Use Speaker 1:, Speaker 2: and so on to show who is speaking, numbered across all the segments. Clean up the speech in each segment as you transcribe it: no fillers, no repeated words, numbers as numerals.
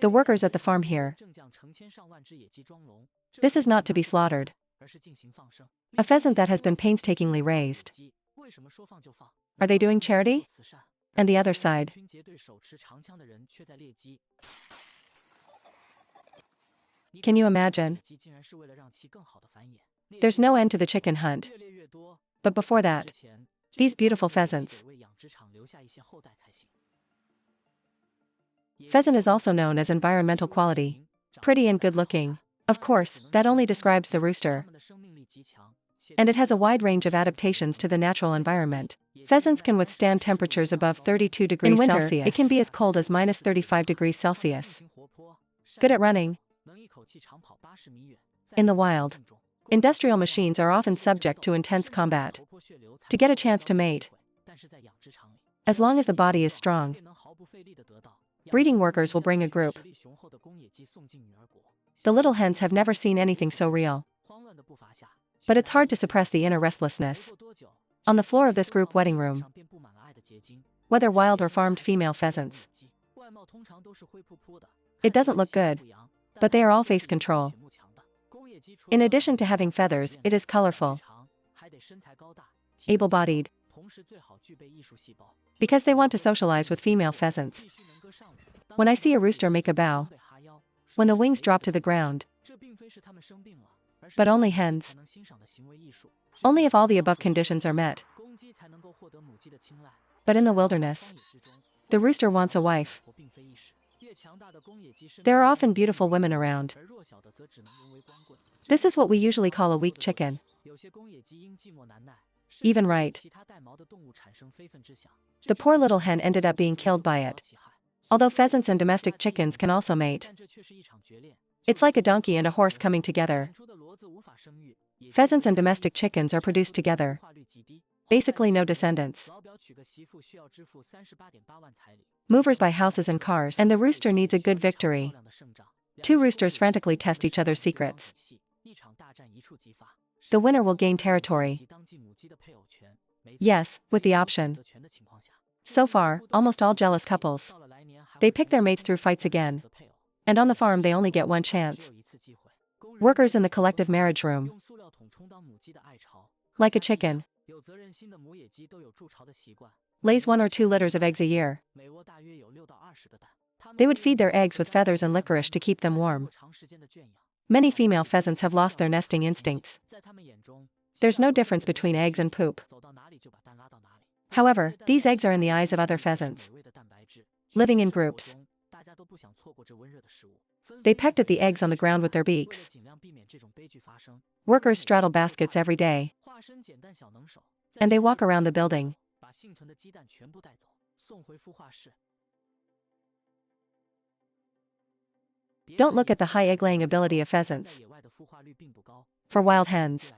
Speaker 1: The workers at the farm here. This is not to be slaughtered. A pheasant that has been painstakingly raised. Are they doing charity? And the other side. Can you imagine? There's no end to the chicken hunt. But before that, these beautiful pheasants. Pheasant is also known as environmental quality. Pretty and good looking. Of course, that only describes the rooster. And it has a wide range of adaptations to the natural environment. Pheasants can withstand temperatures above 32 degrees Celsius. In winter, it can be as cold as minus 35 degrees Celsius. Good at running. In the wild, industrial machines are often subject to intense combat to get a chance to mate. As long as the body is strong, breeding workers will bring a group. The little hens have never seen anything so real. But it's hard to suppress the inner restlessness. On the floor of this group wedding room, whether wild or farmed female pheasants, it doesn't look good, but they are all face control. In addition to having feathers, it is colorful, able-bodied, because they want to socialize with female pheasants. When I see a rooster make a bow, when the wings drop to the ground, but only hens. Only if all the above conditions are met. But in the wilderness, the rooster wants a wife. There are often beautiful women around. This is what we usually call a weak chicken. Even right. The poor little hen ended up being killed by it. Although pheasants and domestic chickens can also mate. It's like a donkey and a horse coming together. Pheasants and domestic chickens are produced together. Basically no descendants. Movers buy houses and cars, and the rooster needs a good victory. Two roosters frantically test each other's secrets. The winner will gain territory. Yes, with the option. So far, almost all jealous couples. They pick their mates through fights again. And on the farm they only get one chance. Workers in the collective marriage room. Like a chicken. Lays 1 or 2 litters of eggs a year. They would feed their eggs with feathers and licorice to keep them warm. Many female pheasants have lost their nesting instincts. There's no difference between eggs and poop. However, these eggs are in the eyes of other pheasants. Living in groups. They pecked at the eggs on the ground with their beaks. Workers straddle baskets every day. And they walk around the building. Don't look at the high egg-laying ability of pheasants. For wild hens,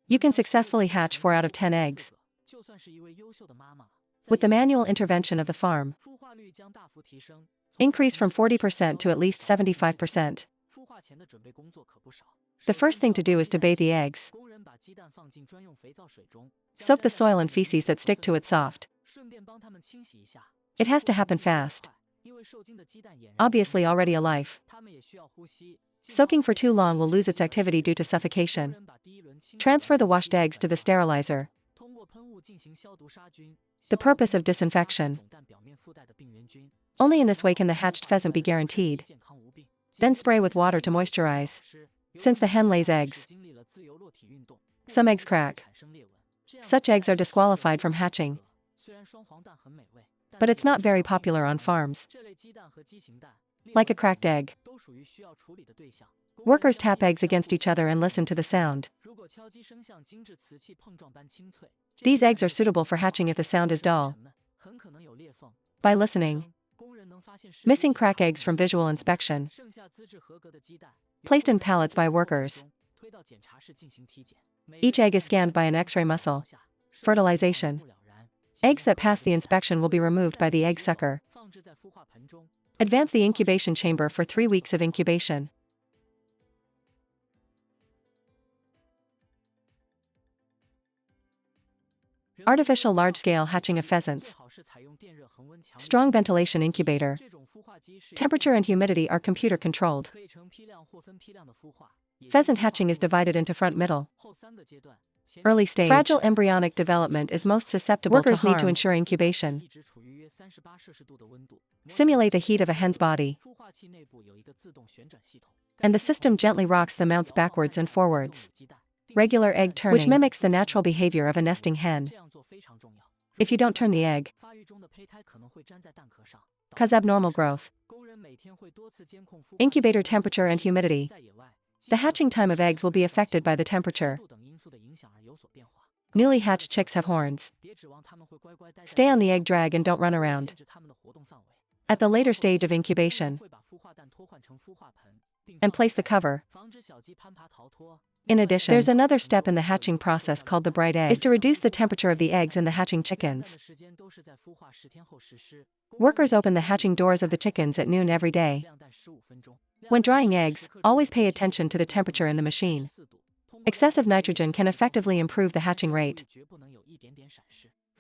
Speaker 1: you can successfully hatch 4 out of 10 eggs. With the manual intervention of the farm, increase from 40% to at least 75%. The first thing to do is to bathe the eggs. Soak the soil and feces that stick to it soft. It has to happen fast. Obviously already alive. Soaking for too long will lose its activity due to suffocation. Transfer the washed eggs to the sterilizer. The purpose of disinfection. Only in this way can the hatched pheasant be guaranteed. Then spray with water to moisturize. Since the hen lays eggs, some eggs crack. Such eggs are disqualified from hatching. But it's not very popular on farms. Like a cracked egg. Workers tap eggs against each other and listen to the sound. These eggs are suitable for hatching if the sound is dull. By listening. Missing crack eggs from visual inspection. Placed in pallets by workers. Each egg is scanned by an X-ray muscle. Fertilization. Eggs that pass the inspection will be removed by the egg sucker. Advance the incubation chamber for 3 weeks of incubation. Artificial large-scale hatching of pheasants. Strong ventilation incubator. Temperature and humidity are computer controlled. Pheasant hatching is divided into front middle. Early stage. Fragile embryonic development is most susceptible to harm. Workers need to ensure incubation. Simulate the heat of a hen's body. And the system gently rocks the mounts backwards and forwards. Regular egg turning, which mimics the natural behavior of a nesting hen. If you don't turn the egg, cause abnormal growth. Incubator temperature and humidity. The hatching time of eggs will be affected by the temperature. Newly hatched chicks have horns. Stay on the egg drag and don't run around. At the later stage of incubation, and place the cover. In addition, there's another step in the hatching process called the bright egg, is to reduce the temperature of the eggs in the hatching chickens. Workers open the hatching doors of the chickens at noon every day. When drying eggs, always pay attention to the temperature in the machine. Excessive nitrogen can effectively improve the hatching rate.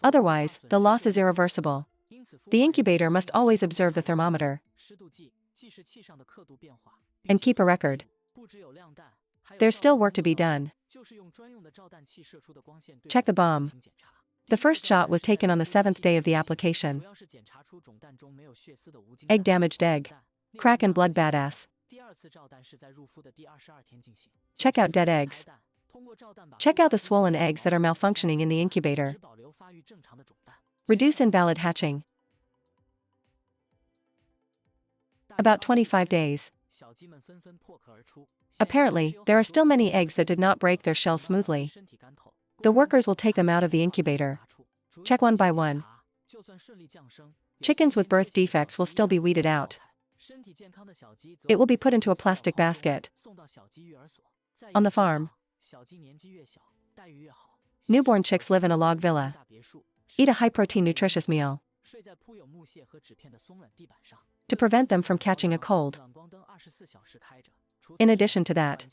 Speaker 1: Otherwise, the loss is irreversible. The incubator must always observe the thermometer and keep a record. There's still work to be done. Check the bomb. The first shot was taken on the 7th day of the application. Egg damaged egg. Crack and blood badass. Check out dead eggs. Check out the swollen eggs that are malfunctioning in the incubator. Reduce invalid hatching. About 25 days. Apparently, there are still many eggs that did not break their shell smoothly. The workers will take them out of the incubator. Check one by one. Chickens with birth defects will still be weeded out. It will be put into a plastic basket. On the farm, newborn chicks live in a log villa. Eat a high-protein nutritious meal to prevent them from catching a cold. In addition to that,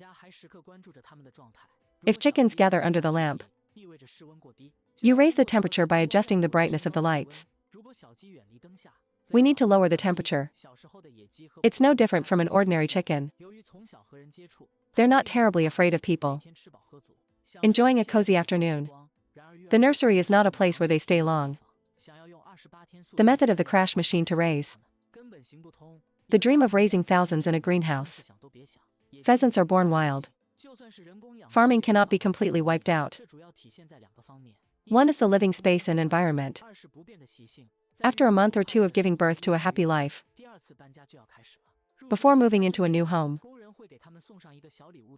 Speaker 1: if chickens gather under the lamp, you raise the temperature by adjusting the brightness of the lights. We need to lower the temperature. It's no different from an ordinary chicken. They're not terribly afraid of people. Enjoying a cozy afternoon. The nursery is not a place where they stay long. The method of the crash machine to raise. The dream of raising thousands in a greenhouse. Pheasants are born wild. Farming cannot be completely wiped out. One is the living space and environment. After a month or two of giving birth to a happy life, before moving into a new home,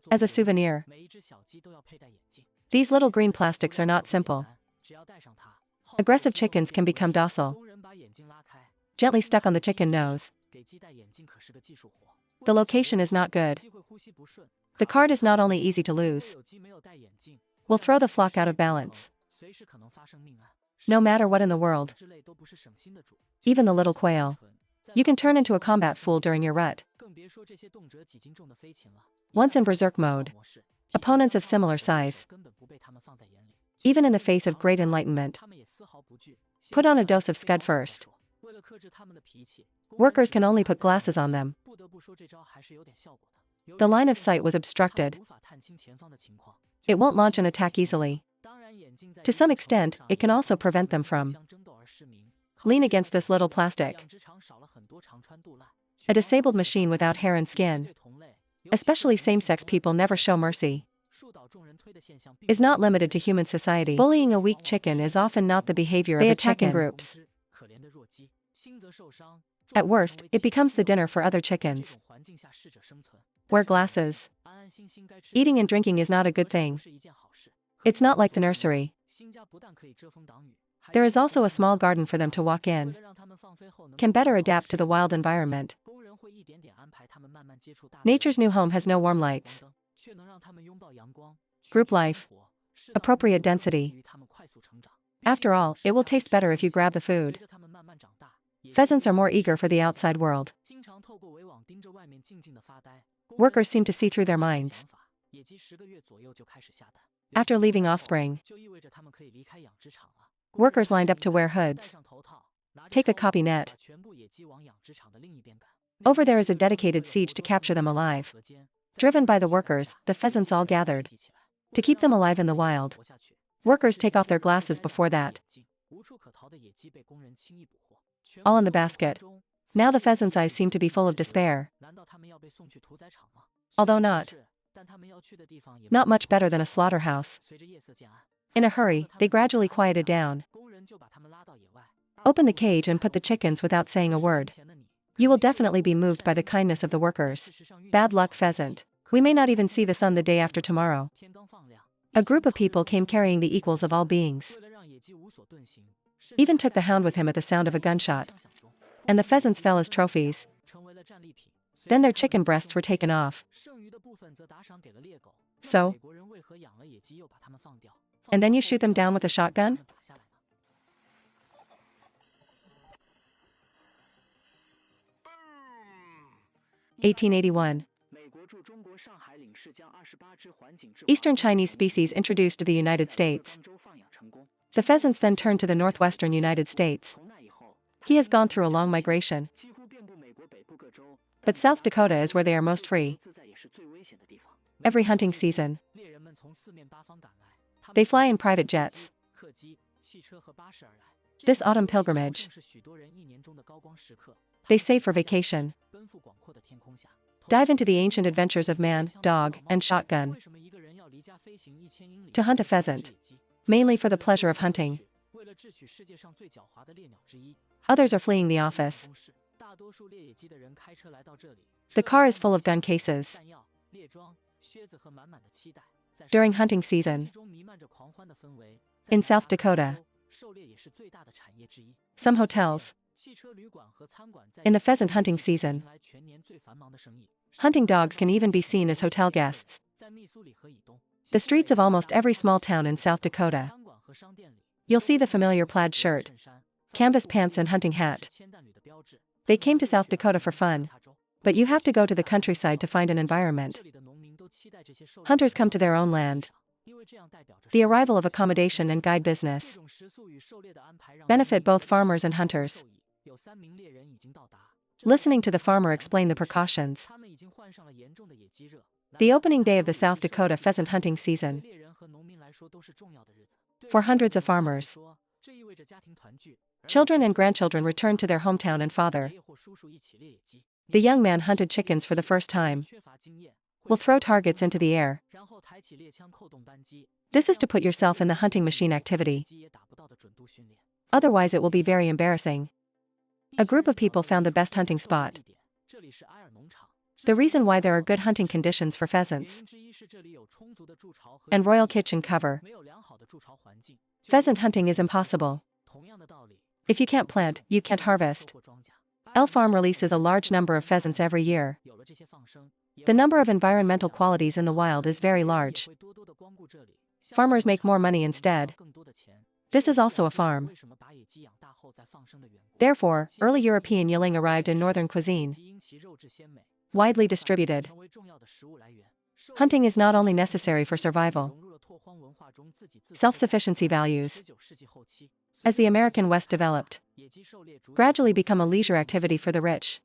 Speaker 1: as a souvenir, these little green plastics are not simple. Aggressive chickens can become docile. Gently stuck on the chicken nose. The location is not good. The card is not only easy to lose, will throw the flock out of balance. No matter what in the world, even the little quail, you can turn into a combat fool during your rut. Once in berserk mode, opponents of similar size, even in the face of great enlightenment, put on a dose of scud first. Workers can only put glasses on them. The line of sight was obstructed. It won't launch an attack easily. To some extent, it can also prevent them from. Lean against this little plastic. A disabled machine without hair and skin, especially same-sex people never show mercy, is not limited to human society. Bullying a weak chicken is often not the behavior of a chicken. They attack in groups. At worst, it becomes the dinner for other chickens. Wear glasses. Eating and drinking is not a good thing. It's not like the nursery. There is also a small garden for them to walk in. Can better adapt to the wild environment. Nature's new home has no warm lights. Group life. Appropriate density. After all, it will taste better if you grab the food. Pheasants are more eager for the outside world. Workers seem to see through their minds. After leaving offspring, Workers lined up to wear hoods. Take the copy net. Over there is a dedicated siege to capture them alive. Driven by the workers, the pheasants all gathered. To keep them alive in the wild. Workers take off their glasses before that. All in the basket. Now the pheasants' eyes seem to be full of despair. Although not much better than a slaughterhouse. In a hurry, they gradually quieted down. Open the cage and put the chickens without saying a word. You will definitely be moved by the kindness of the workers. Bad luck, pheasant. We may not even see the sun the day after tomorrow. A group of people came carrying the equals of all beings. Even took the hound with him at the sound of a gunshot. And the pheasants fell as trophies. Then their chicken breasts were taken off. So? And then you shoot them down with a shotgun? (1881). Eastern Chinese species introduced to the United States. The pheasants then turned to the northwestern United States. He has gone through a long migration. But South Dakota is where they are most free. Every hunting season, they fly in private jets. This autumn pilgrimage, they save for vacation. Dive into the ancient adventures of man, dog, and shotgun. To hunt a pheasant, mainly for the pleasure of hunting. Others are fleeing the office. The car is full of gun cases. During hunting season, in South Dakota, some hotels, in the pheasant hunting season, hunting dogs can even be seen as hotel guests. The streets of almost every small town in South Dakota, you'll see the familiar plaid shirt, canvas pants and hunting hat. They came to South Dakota for fun. But you have to go to the countryside to find an environment. Hunters come to their own land. The arrival of accommodation and guide business benefit both farmers and hunters. Listening to the farmer explain the precautions. The opening day of the South Dakota pheasant hunting season. For hundreds of farmers, children and grandchildren return to their hometown and father. The young man hunted chickens for the first time. Will throw targets into the air. This is to put yourself in the hunting machine activity. Otherwise it will be very embarrassing. A group of people found the best hunting spot. The reason why there are good hunting conditions for pheasants and royal kitchen cover. Pheasant hunting is impossible. If you can't plant, you can't harvest. L Farm releases a large number of pheasants every year. The number of environmental qualities in the wild is very large. Farmers make more money instead. This is also a farm. Therefore, early European yelling arrived in northern cuisine. Widely distributed. Hunting is not only necessary for survival. Self-sufficiency values, as the American West developed, gradually become a leisure activity for the rich.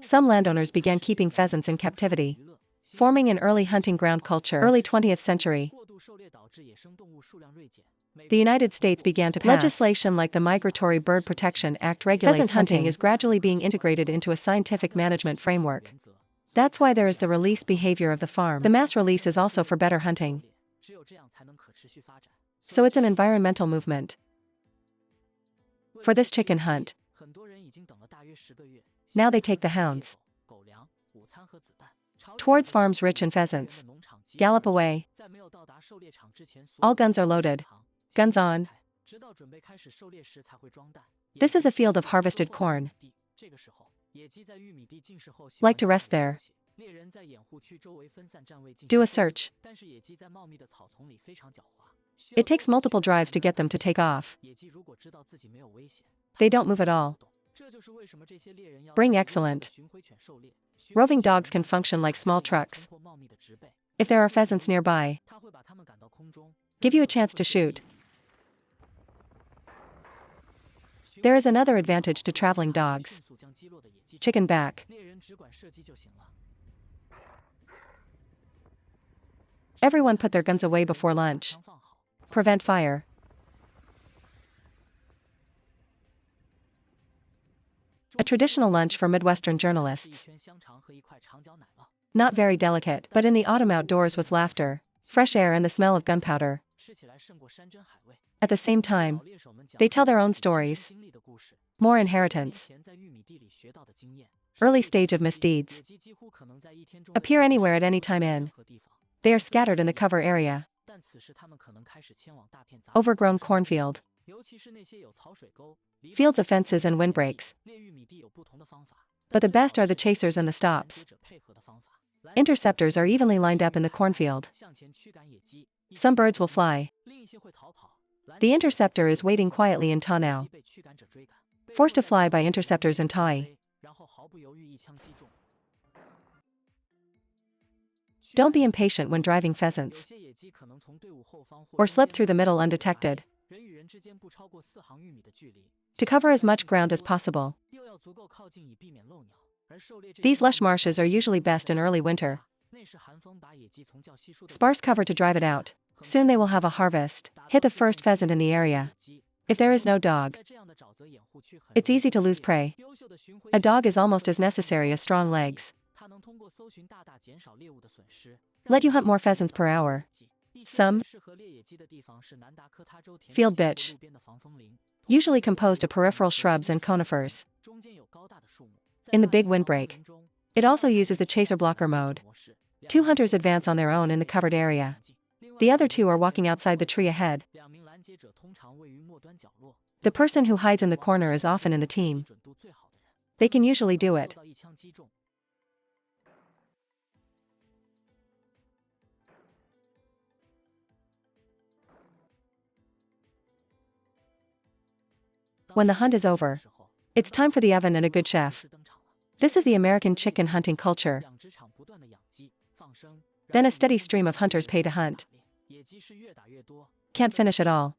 Speaker 1: Some landowners began keeping pheasants in captivity, forming an early hunting ground culture. Early 20th century. The United States began to pass legislation like the Migratory Bird Protection Act regulates pheasant hunting is gradually being integrated into a scientific management framework. That's why there is the release behavior of the farm. The mass release is also for better hunting. So it's an environmental movement. For this chicken hunt, now they take the hounds towards farms rich in pheasants. Gallop away. All guns are loaded. Guns on. This is a field of harvested corn. Like to rest there. Do a search. It takes multiple drives to get them to take off. They don't move at all. Bring excellent. Roving dogs can function like small trucks. If there are pheasants nearby, give you a chance to shoot. There is another advantage to traveling dogs. Chicken back. Everyone put their guns away before lunch. Prevent fire. A traditional lunch for Midwestern journalists. Not very delicate, but in the autumn outdoors with laughter, fresh air and the smell of gunpowder. At the same time, they tell their own stories. More inheritance. Early stage of misdeeds. Appear anywhere at any time in. They are scattered in the cover area. Overgrown cornfield. Fields of fences and windbreaks. But the best are the chasers and the stops. Interceptors are evenly lined up in the cornfield. Some birds will fly. The interceptor is waiting quietly in tonneau. Forced to fly by interceptors in tai. Don't be impatient when driving pheasants. Or slip through the middle undetected. To cover as much ground as possible. These lush marshes are usually best in early winter. Sparse cover to drive it out. Soon they will have a harvest. Hit the first pheasant in the area. If there is no dog, it's easy to lose prey. A dog is almost as necessary as strong legs. Let you hunt more pheasants per hour. Some field bitch, usually composed of peripheral shrubs and conifers. In the big windbreak, it also uses the chaser blocker mode. 2 hunters advance on their own in the covered area. The other 2 are walking outside the tree ahead. The person who hides in the corner is often in the team. They can usually do it. When the hunt is over, it's time for the oven and a good chef. This is the American chicken hunting culture. Then a steady stream of hunters pay to hunt. Can't finish it all.